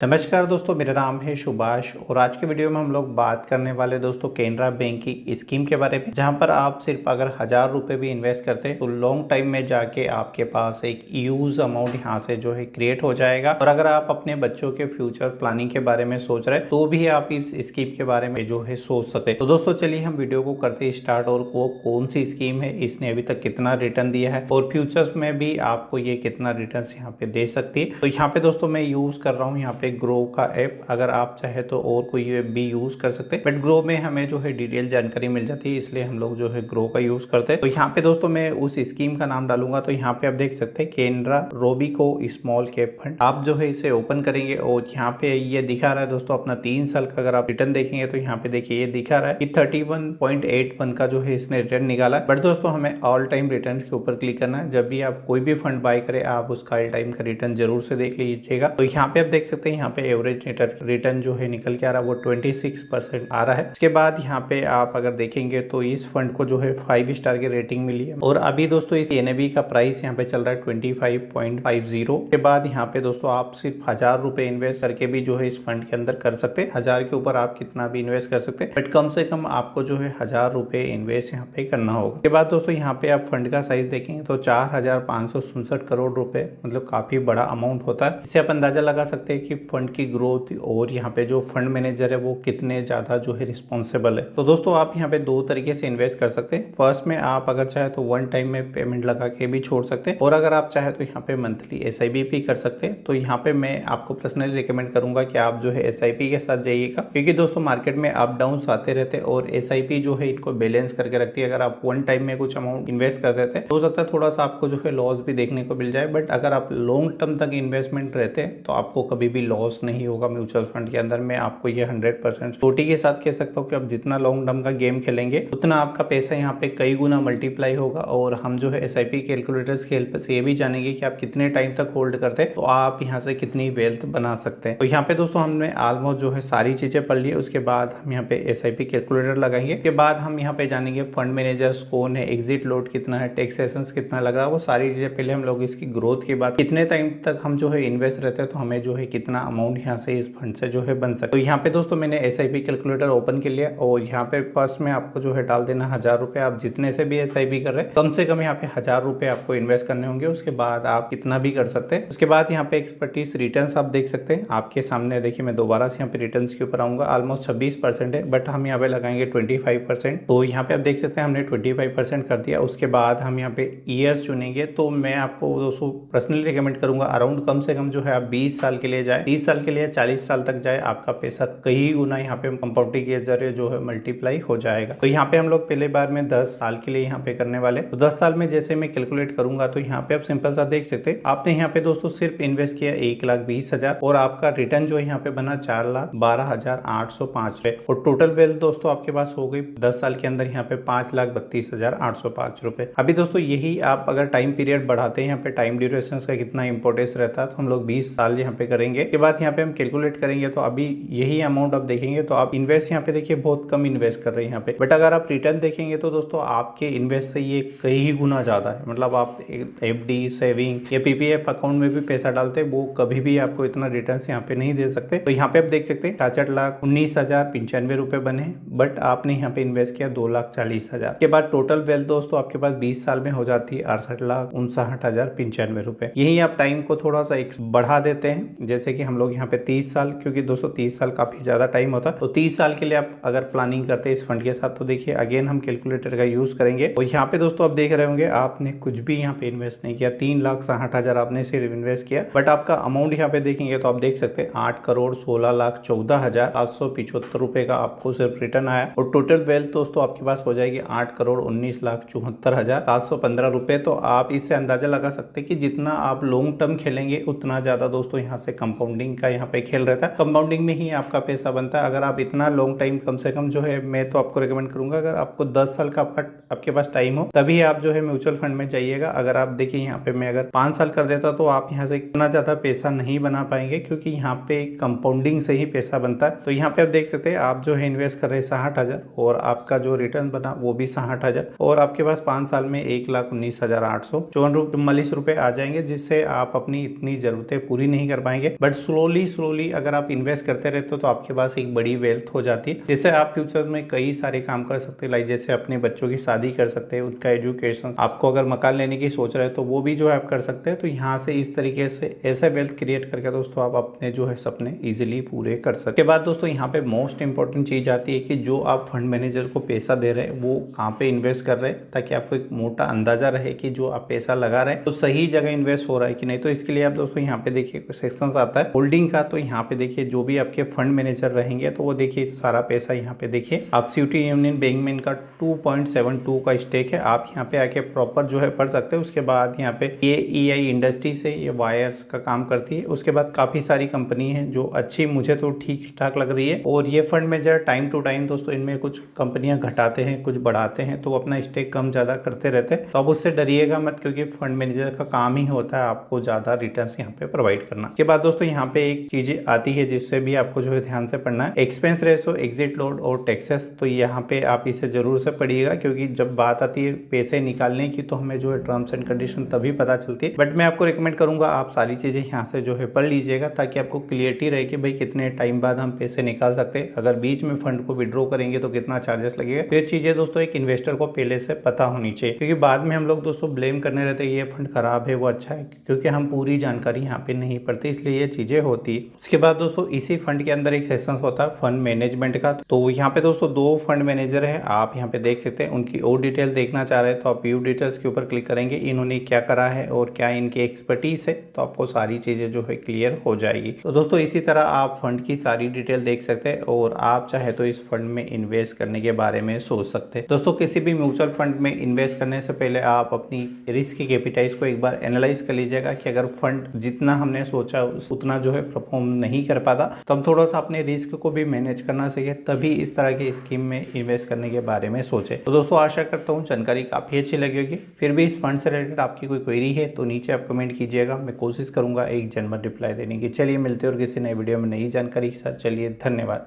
नमस्कार दोस्तों, मेरा नाम है सुभाष और आज के वीडियो में हम लोग बात करने वाले दोस्तों केनरा बैंक की स्कीम के बारे में, जहां पर आप सिर्फ अगर 1000 रुपए भी इन्वेस्ट करते हैं तो लॉन्ग टाइम में जाके आपके पास एक यूज अमाउंट यहां से जो है क्रिएट हो जाएगा। और अगर आप अपने बच्चों के फ्यूचर प्लानिंग के बारे में सोच रहे हैं तो भी आप इस स्कीम के बारे में जो है सोच सकते हैं। तो दोस्तों चलिए हम वीडियो को करते स्टार्ट। और वो कौन सी स्कीम है, इसने अभी तक कितना रिटर्न दिया है और फ्यूचर्स में भी आपको ये कितना रिटर्न यहाँ पे दे सकती है। तो यहाँ पे दोस्तों मैं यूज कर रहा हूँ यहाँ पे ग्रो का ऐप। अगर आप चाहे तो और कोई ऐप भी यूज कर सकते हैं, बट ग्रो में हमें जो है डिटेल जानकारी मिल जाती है, इसलिए हम लोग जो है ग्रो का यूज करते हैं। तो यहाँ पे दोस्तों मैं उस स्कीम का नाम डालूंगा। तो यहाँ पे आप देख सकते हैं केनरा रोबिको स्मॉल कैप फंड। आप जो है इसे ओपन करेंगे और यहाँ पे ये दिखा रहा है दोस्तों अपना 3 साल का। अगर आप रिटर्न देखेंगे तो यहाँ पे देखिए ये दिखा रहा है कि 31.81 का जो है इसने रिटर्न निकाला। बट दोस्तों हमें ऑल टाइम रिटर्न के ऊपर क्लिक करना है। जब भी आप कोई भी फंड बाय करें आप उसका ऑल टाइम का रिटर्न जरूर से देख लीजिएगा। तो यहाँ पे आप देख सकते हैं यहाँ पे एवरेज रिटर्न जो है निकल के आ रहा है वो 26% आ रहा है। इसके बाद यहाँ पे आप अगर देखेंगे तो इस फंड को जो है 5 स्टार की रेटिंग मिली है। और अभी दोस्तों इस एनएबी का प्राइस यहाँ पे चल रहा है 25.50। के बाद यहाँ पे दोस्तों आप सिर्फ 1000 रुपए इन्वेस्ट करके भी जो है इस फंड के अंदर कर सकते हैं। 1000 के ऊपर आप कितना भी इन्वेस्ट कर सकते हैं, बट कम से कम आपको जो है 1000 रुपए इन्वेस्ट यहाँ पे करना होगा। के बाद दोस्तों यहाँ पे आप फंड का साइज देखेंगे तो 4567 करोड़ रुपए, मतलब काफी बड़ा अमाउंट होता है। इससे आप अंदाजा लगा सकते हैं कि फंड की ग्रोथ और यहाँ पे जो फंड मैनेजर है वो कितने ज्यादा जो है रिस्पॉन्सिबल है। तो दोस्तों आप यहाँ पे 2 तरीके से इन्वेस्ट कर सकते हैं। फर्स्ट में आप अगर चाहे तो 1 टाइम में पेमेंट लगा के भी छोड़ सकते हैं, और अगर आप चाहे तो यहाँ पे मंथली एसआईपी भी कर सकते हैं। तो यहाँ पे मैं आपको पर्सनली रिकमेंड करूंगा कि आप जो है एसआईपी के साथ जाइएगा, क्योंकि दोस्तों मार्केट में अप डाउन आते रहते हैं और एसआईपी जो है इनको बैलेंस करके रखती है। अगर आप 1 टाइम में कुछ अमाउंट इन्वेस्ट कर देते हैं तो हो सकता है थोड़ा सा आपको जो है लॉस भी देखने को मिल जाए, बट अगर आप लॉन्ग टर्म तक इन्वेस्टमेंट रहते हैं तो आपको कभी भी लॉस नहीं होगा। म्यूचुअल फंड के अंदर में आपको ये 100% छोटी के साथ कह सकता हूँ कि आप जितना लॉन्ग टर्म का गेम खेलेंगे उतना आपका पैसा यहाँ पे कई गुना मल्टीप्लाई होगा। और हम जो है एसआईपी कैलकुलेटर्स की हेल्प से ये भी जानेंगे कि आप कितने टाइम तक होल्ड करते हैं तो आप यहाँ से कितनी वेल्थ बना सकते हैं। तो यहाँ पे दोस्तों हमने ऑलमोस्ट जो है सारी चीजें पढ़ ली है। उसके बाद हम यहाँ पे एसआईपी कैलकुलेटर लगाएंगे। उसके बाद हम यहाँ पे जानेंगे फंड मैनेजर्स कौन है, एग्जिट लोड कितना है, टैक्सेशन कितना लग रहा है, वो सारी चीजें पहले हम लोग इसकी ग्रोथ की बात, कितने टाइम तक हम जो है इन्वेस्ट रहते हैं तो हमें जो है कितना अमाउंट यहाँ से इस फंड से जो है बन सकता है। तो यहाँ पे दोस्तों मैंने एसआईपी कैलकुलेटर ओपन कर लिया और यहाँ पे फर्स्ट में आपको जो है डाल देना 1000 रुपए। आप जितने से भी एसआईपी कर रहे हैं कम से कम यहाँ पे 1000 रुपए आपको इन्वेस्ट करने होंगे। उसके बाद आप कितना भी कर सकते हैं। उसके बाद यहाँ पे एक्सपर्टीज रिटर्न्स आप देख सकते हैं आपके सामने। देखिए मैं दोबारा से यहाँ पे रिटर्न्स के ऊपर आऊंगा। ऑलमोस्ट 26% है, बट हम यहाँ पे लगाएंगे 25%। तो यहाँ पे आप देख सकते हैं हमने 25% कर दिया। उसके बाद हम यहाँ पे ईयर्स चुनेंगे। तो मैं आपको दोस्तों पर्सनली रिकमेंड करूंगा अराउंड कम से कम जो है आप 20 साल के लिए जाए, 30 साल के लिए 40 साल तक जाए, आपका पैसा कई गुना यहाँ पे कंपाउंडिंग के जरिए जो है मल्टीप्लाई हो जाएगा। तो यहाँ पे हम लोग पहले बार में 10 साल के लिए यहाँ पे करने वाले। तो 10 साल में जैसे मैं कैलकुलेट करूंगा तो यहाँ पे आप सिंपल सा देख सकते हैं आपने यहाँ पे दोस्तों सिर्फ इन्वेस्ट किया 1,20,000 और आपका रिटर्न जो है यहाँ पे बना 4,12,805 रुपए। और टोटल वेल्थ दोस्तों आपके पास हो गई 10 साल के अंदर यहाँ पे 5,32,805 रुपए। अभी दोस्तों यही आप अगर टाइम पीरियड बढ़ाते हैं, यहाँ पे टाइम ड्यूरेशन का कितना इंपोर्टेंस रहता है, तो हम लोग 20 साल यहाँ पे करेंगे। के बाद यहाँ पे हम कैलकुलेट करेंगे तो अभी यही अमाउंट आप देखेंगे तो आप इन्वेस्ट यहाँ पे देखिए बहुत कम इन्वेस्ट कर रहे हैं यहाँ पे, बट अगर आप रिटर्न देखेंगे तो दोस्तों आपके इन्वेस्ट से ये कई गुना ज्यादा है। मतलब आप एफडी, सेविंग या पीपीएफ अकाउंट में भी पैसा डालते हैं वो कभी भी आपको इतना रिटर्न यहाँ पे नहीं दे सकते। तो यहाँ पे आप देख सकते हैं 66,19,095 रुपए बने, बट आपने यहाँ पे इन्वेस्ट किया 2,40,000 के बाद टोटल वेल्थ दोस्तों आपके पास 20 साल में हो जाती है 68,59,095 रुपए। यही आप टाइम को थोड़ा सा बढ़ा देते हैं, जैसे कि हम लोग यहाँ पे 30 साल, क्योंकि दोस्तों 30 साल काफी ज्यादा टाइम होता है। तो 30 साल के लिए आप अगर प्लानिंग करते हैं इस फंड के साथ तो देखिए अगेन हम कैलकुलेटर का यूज करेंगे। और यहाँ पे दोस्तों आप देख रहे होंगे आपने कुछ भी यहाँ पे इन्वेस्ट नहीं किया, 3,60,000 आपने सिर्फ इन्वेस्ट किया, बट आपका अमाउंट यहाँ पे देखेंगे तो आप देख सकते हैं 8,16,14,775 रुपए का आपको सिर्फ रिटर्न आया। और टोटल वेल्थ दोस्तों आपके पास हो जाएगी 8,19,74,715 रुपए। तो आप इससे अंदाजा लगा सकते हैं कि जितना आप लॉन्ग टर्म खेलेंगे उतना ज्यादा दोस्तों यहाँ से कंपाउंडिंग का यहाँ पे खेल रहता है। कंपाउंडिंग में ही आपका पैसा बनता है। अगर आप इतना लॉन्ग टाइम कम से कम जो है, मैं तो आपको रिकमेंड करूंगा अगर आपको 10 साल का आपके पास टाइम हो तभी आप जो है म्यूचुअल फंड में जाइएगा। अगर आप देखिए यहाँ पे मैं अगर 5 साल कर देता तो आप यहाँ से इतना ज्यादा पैसा नहीं बना पाएंगे, क्योंकि यहाँ पे कंपाउंडिंग से ही पैसा बनता है। तो यहाँ पे आप देख सकते हैं आप जो है इन्वेस्ट कर रहे हैं 60,000 और आपका जो रिटर्न बना वो भी 60,000 और आपके पास 5 साल में 1,19,844 रुपए आ जाएंगे, जिससे आप अपनी इतनी जरूरतें पूरी नहीं कर पाएंगे, बट स्लोली अगर आप इन्वेस्ट करते रहते हो तो आपके पास एक बड़ी वेल्थ हो जाती है, जिससे आप फ्यूचर में कई सारे काम कर सकते हैं। लाइक जैसे अपने बच्चों की शादी कर सकते हैं, उनका एजुकेशन, आपको अगर मकान लेने की सोच रहे हैं तो वो भी जो है आप कर सकते हैं। तो यहाँ से इस तरीके से ऐसे वेल्थ क्रिएट करके दोस्तों आप अपने जो है सपने इजिली पूरे कर सकते हैं। के बाद दोस्तों यहाँ पे मोस्ट इंपॉर्टेंट चीज आती है कि जो आप फंड मैनेजर को पैसा दे रहे हैं वो कहाँ पे इन्वेस्ट कर रहे हैं, ताकि आपको एक मोटा अंदाजा रहे कि जो आप पैसा लगा रहे हैं तो सही जगह इन्वेस्ट हो रहा है कि नहीं। तो इसके लिए आप दोस्तों यहाँ पे देखिए कुछ सेक्शंस आता है होल्डिंग का। तो यहाँ पे देखिए जो भी आपके फंड मैनेजर रहेंगे तो वो देखिए सारा पैसा यहाँ पे देखिए आप सिटी यूनियन बैंक में इनका 2.72 का स्टेक है। आप यहाँ पे आके प्रॉपर जो है पढ़ सकते हैं। उसके बाद यहाँ पे ये EI इंडस्ट्री से ये वायर्स का काम करती है। उसके बाद काफी सारी कंपनी है जो अच्छी मुझे तो ठीक ठाक लग रही है। और ये fund manager time to time दोस्तों इनमें कुछ कंपनियां घटाते हैं, कुछ बढ़ाते हैं, तो अपना स्टेक कम ज्यादा करते रहते हैं। तो अब उससे डरिएगा मत, क्योंकि फंड मैनेजर का काम ही होता है आपको ज्यादा रिटर्न्स यहाँ पे प्रोवाइड करना। के बाद दोस्तों यहाँ पे एक चीज आती है जिससे भी आपको जो है ध्यान से पढ़ना है, एक्सपेंस रेशो, एग्जिट लोड और टैक्सेस। तो यहाँ पे आप इसे जरूर से पढ़िएगा, क्योंकि जब बात आती है पैसे निकालने की तो हमें जो है टर्म्स एंड कंडीशन तभी पता चलती है। बट मैं आपको रिकमेंड करूंगा आप सारी चीजें यहाँ से जो है पढ़ लीजिएगा, ताकि आपको क्लियरिटी रहे कि भाई कितने टाइम बाद हम पैसे निकाल सकते हैं, अगर बीच में फंड को विड्रॉ करेंगे तो कितना चार्जेस लगेगा। तो ये चीजें दोस्तों एक इन्वेस्टर को पहले से पता होनी चाहिए, क्योंकि बाद में हम लोग दोस्तों ब्लेम करने रहते हैं ये फंड खराब है वो अच्छा है, क्योंकि हम पूरी जानकारी यहाँ पे नहीं पढ़ते, इसलिए ये चीजें होती है। उसके बाद दोस्तों इसी फंड के अंदर एक सेक्शन होता है फंड मैनेजमेंट का। तो यहाँ पे दोस्तों 2 फंड मैनेजर है, आप यहाँ पे देख सकते हैं। उनकी और डिटेल देखना चाह रहे हैं तो आप व्यू डिटेल्स के ऊपर क्लिक करेंगे, इन्होंने क्या करा है और क्या इनकी एक्सपर्टीज है, तो आपको सारी चीजें जो है क्लियर हो जाएगी। तो दोस्तों इसी तरह आप फंड की सारी डिटेल देख सकते हैं और आप चाहे तो इस फंड में इन्वेस्ट करने के बारे में सोच सकते हैं। दोस्तों किसी भी म्यूचुअल फंड में इन्वेस्ट करने से पहले आप अपनी रिस्क की कैपिटाइज को एक बार एनालाइज कर लीजिएगा कि अगर फंड जितना हमने सोचा उतना जो है परफॉर्म नहीं कर पाता तो हम थोड़ा सा अपने रिस्क को भी मैनेज करना सीखे, तभी इस तरह की स्कीम में इन्वेस्ट करने के बारे में सोचे। तो दोस्तों आशा करता हूँ जानकारी काफी अच्छी लगी होगी। फिर भी इस फंड से रिलेटेड आपकी कोई क्वेरी है तो नीचे आप कमेंट कीजिएगा, मैं कोशिश करूंगा एक जनरल रिप्लाई देने की। चलिए मिलते हैं और किसी नए वीडियो में नई जानकारी के साथ। चलिए धन्यवाद।